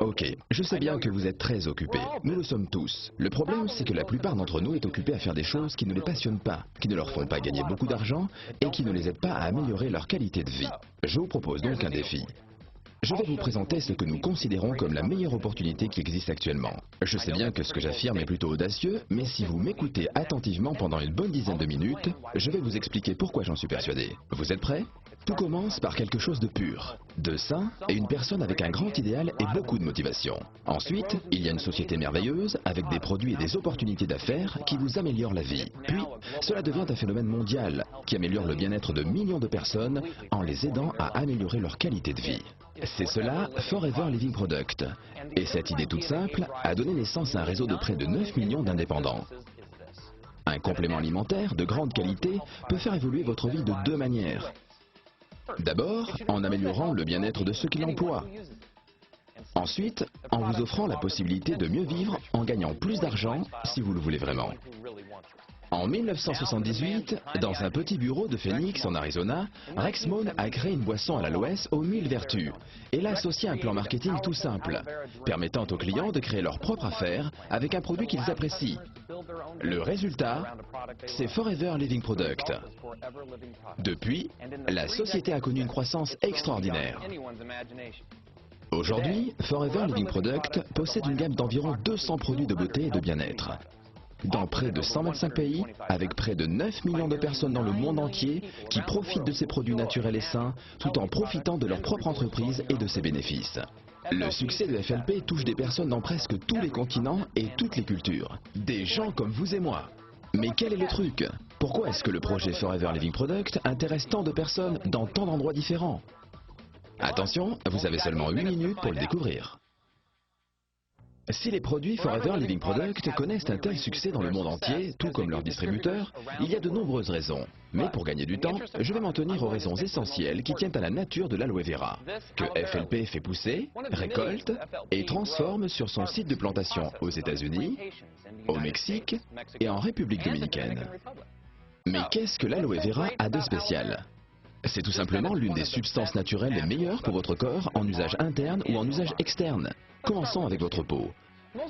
Ok, je sais bien que vous êtes très occupés. Nous le sommes tous. Le problème, c'est que la plupart d'entre nous est occupés à faire des choses qui ne les passionnent pas, qui ne leur font pas gagner beaucoup d'argent et qui ne les aident pas à améliorer leur qualité de vie. Je vous propose donc un défi. Je vais vous présenter ce que nous considérons comme la meilleure opportunité qui existe actuellement. Je sais bien que ce que j'affirme est plutôt audacieux, mais si vous m'écoutez attentivement pendant une bonne dizaine de minutes, je vais vous expliquer pourquoi j'en suis persuadé. Vous êtes prêts ? Tout commence par quelque chose de pur, de sain et une personne avec un grand idéal et beaucoup de motivation. Ensuite, il y a une société merveilleuse avec des produits et des opportunités d'affaires qui vous améliorent la vie. Puis, cela devient un phénomène mondial qui améliore le bien-être de millions de personnes en les aidant à améliorer leur qualité de vie. C'est cela, Forever Living Product. Et cette idée toute simple a donné naissance à un réseau de près de 9 millions d'indépendants. Un complément alimentaire de grande qualité peut faire évoluer votre vie de deux manières. D'abord, en améliorant le bien-être de ceux qui l'emploient. Ensuite, en vous offrant la possibilité de mieux vivre en gagnant plus d'argent si vous le voulez vraiment. En 1978, dans un petit bureau de Phoenix en Arizona, Rex Mohn a créé une boisson à l'aloès aux 1000 vertus et l'a associée à un plan marketing tout simple, permettant aux clients de créer leur propre affaire avec un produit qu'ils apprécient. Le résultat, c'est Forever Living Product. Depuis, la société a connu une croissance extraordinaire. Aujourd'hui, Forever Living Product possède une gamme d'environ 200 produits de beauté et de bien-être. Dans près de 125 pays, avec près de 9 millions de personnes dans le monde entier qui profitent de ces produits naturels et sains, tout en profitant de leur propre entreprise et de ses bénéfices. Le succès de FLP touche des personnes dans presque tous les continents et toutes les cultures. Des gens comme vous et moi. Mais quel est le truc? Pourquoi est-ce que le projet Forever Living Product intéresse tant de personnes dans tant d'endroits différents? Attention, vous avez seulement 8 minutes pour le découvrir. Si les produits Forever Living Product connaissent un tel succès dans le monde entier, tout comme leurs distributeurs, il y a de nombreuses raisons. Mais pour gagner du temps, je vais m'en tenir aux raisons essentielles qui tiennent à la nature de l'aloe vera, que FLP fait pousser, récolte et transforme sur son site de plantation aux États-Unis, au Mexique et en République dominicaine. Mais qu'est-ce que l'aloe vera a de spécial ? C'est tout simplement l'une des substances naturelles les meilleures pour votre corps en usage interne ou en usage externe. Commençons avec votre peau.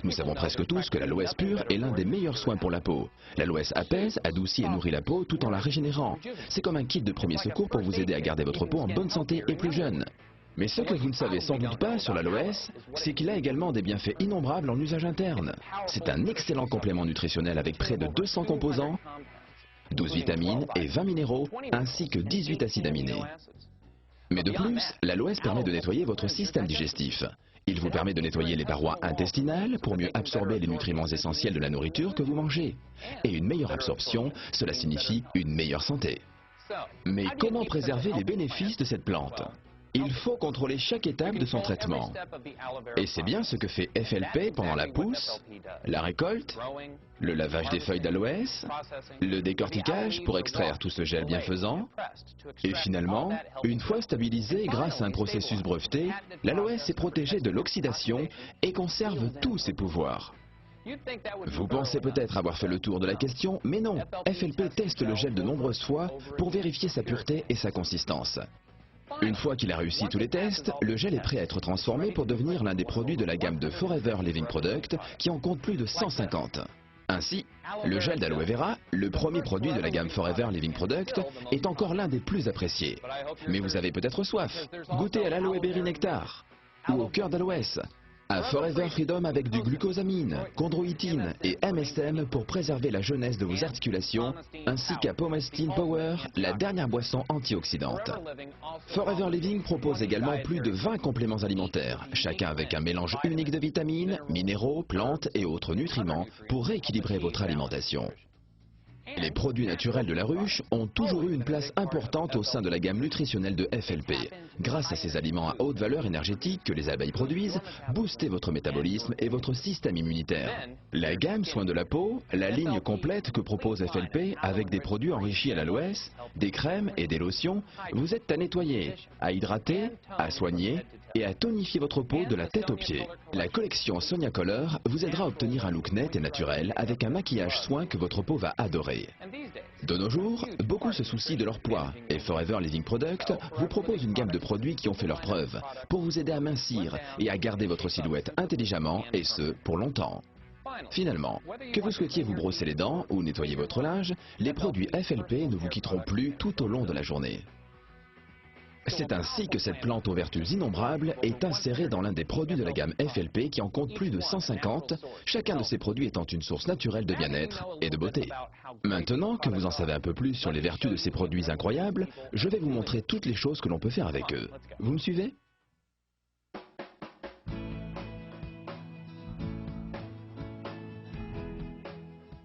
Nous savons presque tous que l'aloès pur est l'un des meilleurs soins pour la peau. L'aloès apaise, adoucit et nourrit la peau tout en la régénérant. C'est comme un kit de premier secours pour vous aider à garder votre peau en bonne santé et plus jeune. Mais ce que vous ne savez sans doute pas sur l'aloès, c'est qu'il a également des bienfaits innombrables en usage interne. C'est un excellent complément nutritionnel avec près de 200 composants, 12 vitamines et 20 minéraux, ainsi que 18 acides aminés. Mais de plus, l'aloès permet de nettoyer votre système digestif. Il vous permet de nettoyer les parois intestinales pour mieux absorber les nutriments essentiels de la nourriture que vous mangez. Et une meilleure absorption, cela signifie une meilleure santé. Mais comment préserver les bénéfices de cette plante ? Il faut contrôler chaque étape de son traitement. Et c'est bien ce que fait FLP pendant la pousse, la récolte, le lavage des feuilles d'aloès, le décortiquage pour extraire tout ce gel bienfaisant, et finalement, une fois stabilisé grâce à un processus breveté, l'aloès est protégé de l'oxydation et conserve tous ses pouvoirs. Vous pensez peut-être avoir fait le tour de la question, mais non, FLP teste le gel de nombreuses fois pour vérifier sa pureté et sa consistance. Une fois qu'il a réussi tous les tests, le gel est prêt à être transformé pour devenir l'un des produits de la gamme de Forever Living Product qui en compte plus de 150. Ainsi, le gel d'aloe vera, le premier produit de la gamme Forever Living Product, est encore l'un des plus appréciés. Mais vous avez peut-être soif. Goûtez à l'aloe berry nectar ou au cœur d'aloès. À Forever Freedom avec du glucosamine, chondroïtine et MSM pour préserver la jeunesse de vos articulations, ainsi qu'à Pomestine Power, la dernière boisson antioxydante. Forever Living propose également plus de 20 compléments alimentaires, chacun avec un mélange unique de vitamines, minéraux, plantes et autres nutriments pour rééquilibrer votre alimentation. Les produits naturels de la ruche ont toujours eu une place importante au sein de la gamme nutritionnelle de FLP. Grâce à ces aliments à haute valeur énergétique que les abeilles produisent, boostez votre métabolisme et votre système immunitaire. La gamme soins de la peau, la ligne complète que propose FLP avec des produits enrichis à l'aloès, des crèmes et des lotions, vous aide à nettoyer, à hydrater, à soigner et à tonifier votre peau de la tête aux pieds. La collection Sonia Color vous aidera à obtenir un look net et naturel avec un maquillage soin que votre peau va adorer. De nos jours, beaucoup se soucient de leur poids et Forever Living Product vous propose une gamme de produits qui ont fait leurs preuves pour vous aider à mincir et à garder votre silhouette intelligemment et ce, pour longtemps. Finalement, que vous souhaitiez vous brosser les dents ou nettoyer votre linge, les produits FLP ne vous quitteront plus tout au long de la journée. C'est ainsi que cette plante aux vertus innombrables est insérée dans l'un des produits de la gamme FLP qui en compte plus de 150, chacun de ces produits étant une source naturelle de bien-être et de beauté. Maintenant que vous en savez un peu plus sur les vertus de ces produits incroyables, je vais vous montrer toutes les choses que l'on peut faire avec eux. Vous me suivez ?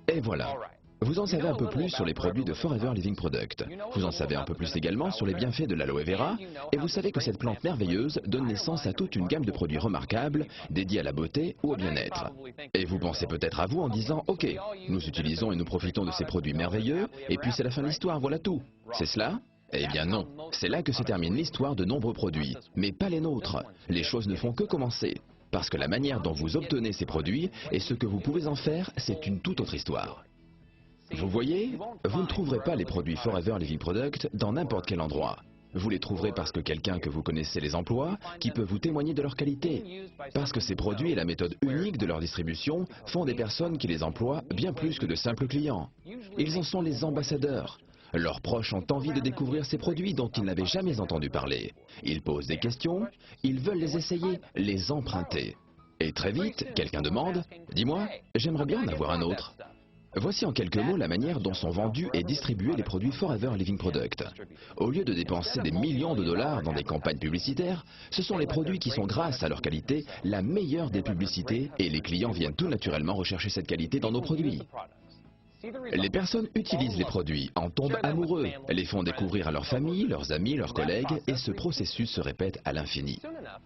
Et voilà. Vous en savez un peu plus sur les produits de Forever Living Product. Vous en savez un peu plus également sur les bienfaits de l'aloe vera. Et vous savez que cette plante merveilleuse donne naissance à toute une gamme de produits remarquables dédiés à la beauté ou au bien-être. Et vous pensez peut-être à vous en disant « Ok, nous utilisons et nous profitons de ces produits merveilleux, et puis c'est la fin de l'histoire, voilà tout. » C'est cela ? Eh bien non, c'est là que se termine l'histoire de nombreux produits, mais pas les nôtres. Les choses ne font que commencer. Parce que la manière dont vous obtenez ces produits et ce que vous pouvez en faire, c'est une toute autre histoire. Vous voyez, vous ne trouverez pas les produits Forever Living Product dans n'importe quel endroit. Vous les trouverez parce que quelqu'un que vous connaissez les emploie, qui peut vous témoigner de leur qualité. Parce que ces produits et la méthode unique de leur distribution font des personnes qui les emploient bien plus que de simples clients. Ils en sont les ambassadeurs. Leurs proches ont envie de découvrir ces produits dont ils n'avaient jamais entendu parler. Ils posent des questions, ils veulent les essayer, les emprunter. Et très vite, quelqu'un demande « Dis-moi, j'aimerais bien en avoir un autre ». Voici en quelques mots la manière dont sont vendus et distribués les produits Forever Living Product. Au lieu de dépenser des millions de dollars dans des campagnes publicitaires, ce sont les produits qui sont, grâce à leur qualité, la meilleure des publicités et les clients viennent tout naturellement rechercher cette qualité dans nos produits. Les personnes utilisent les produits, en tombent amoureux, les font découvrir à leur famille, leurs amis, leurs collègues et ce processus se répète à l'infini.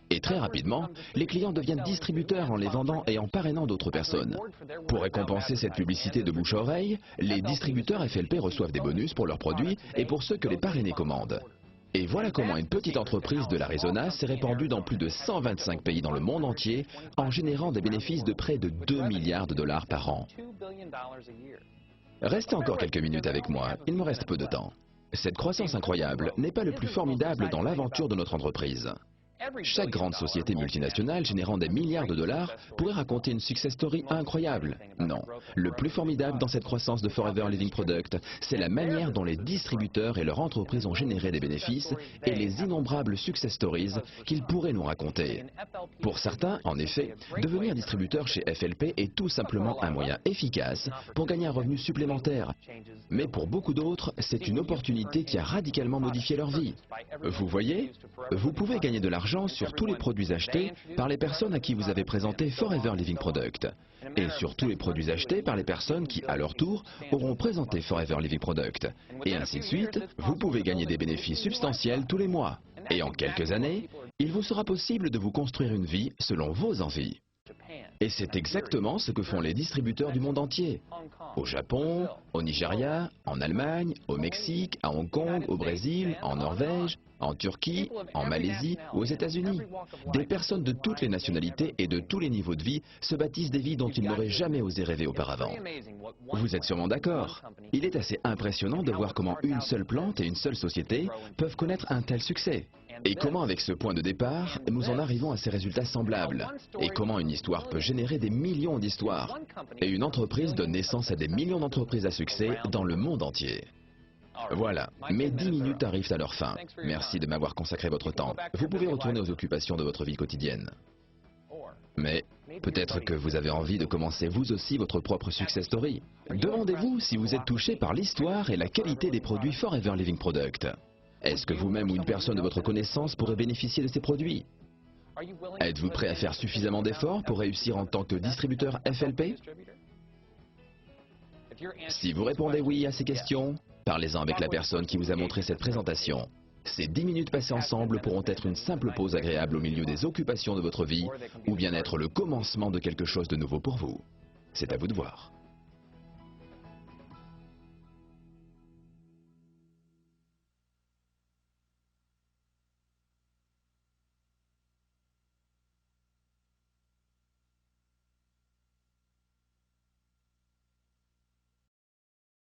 Et très rapidement, les clients deviennent distributeurs en les vendant et en parrainant d'autres personnes. Pour récompenser cette publicité de bouche à oreille, les distributeurs FLP reçoivent des bonus pour leurs produits et pour ceux que les parrainés commandent. Et voilà comment une petite entreprise de l'Arizona s'est répandue dans plus de 125 pays dans le monde entier en générant des bénéfices de près de 2 milliards de dollars par an. Restez encore quelques minutes avec moi, il me reste peu de temps. Cette croissance incroyable n'est pas le plus formidable dans l'aventure de notre entreprise. Chaque grande société multinationale générant des milliards de dollars pourrait raconter une success story incroyable. Non, le plus formidable dans cette croissance de Forever Living Product, c'est la manière dont les distributeurs et leurs entreprises ont généré des bénéfices et les innombrables success stories qu'ils pourraient nous raconter. Pour certains, en effet, devenir distributeur chez FLP est tout simplement un moyen efficace pour gagner un revenu supplémentaire. Mais pour beaucoup d'autres, c'est une opportunité qui a radicalement modifié leur vie. Vous voyez, vous pouvez gagner de l'argent sur tous les produits achetés par les personnes à qui vous avez présenté Forever Living Product et sur tous les produits achetés par les personnes qui, à leur tour, auront présenté Forever Living Product. Et ainsi de suite, vous pouvez gagner des bénéfices substantiels tous les mois. Et en quelques années, il vous sera possible de vous construire une vie selon vos envies. Et c'est exactement ce que font les distributeurs du monde entier. Au Japon, au Nigeria, en Allemagne, au Mexique, à Hong Kong, au Brésil, en Norvège, en Turquie, en Malaisie ou aux États-Unis. Des personnes de toutes les nationalités et de tous les niveaux de vie se bâtissent des vies dont ils n'auraient jamais osé rêver auparavant. Vous êtes sûrement d'accord. Il est assez impressionnant de voir comment une seule plante et une seule société peuvent connaître un tel succès. Et comment avec ce point de départ, nous en arrivons à ces résultats semblables. Et comment une histoire peut générer des millions d'histoires. Et une entreprise donne naissance à des millions d'entreprises à succès dans le monde entier. Voilà, mes 10 minutes arrivent à leur fin. Merci de m'avoir consacré votre temps. Vous pouvez retourner aux occupations de votre vie quotidienne. Mais peut-être que vous avez envie de commencer vous aussi votre propre success story. Demandez-vous si vous êtes touché par l'histoire et la qualité des produits Forever Living Product. Est-ce que vous-même ou une personne de votre connaissance pourrait bénéficier de ces produits? Êtes-vous prêt à faire suffisamment d'efforts pour réussir en tant que distributeur FLP? Si vous répondez oui à ces questions, parlez-en avec la personne qui vous a montré cette présentation. Ces 10 minutes passées ensemble pourront être une simple pause agréable au milieu des occupations de votre vie ou bien être le commencement de quelque chose de nouveau pour vous. C'est à vous de voir.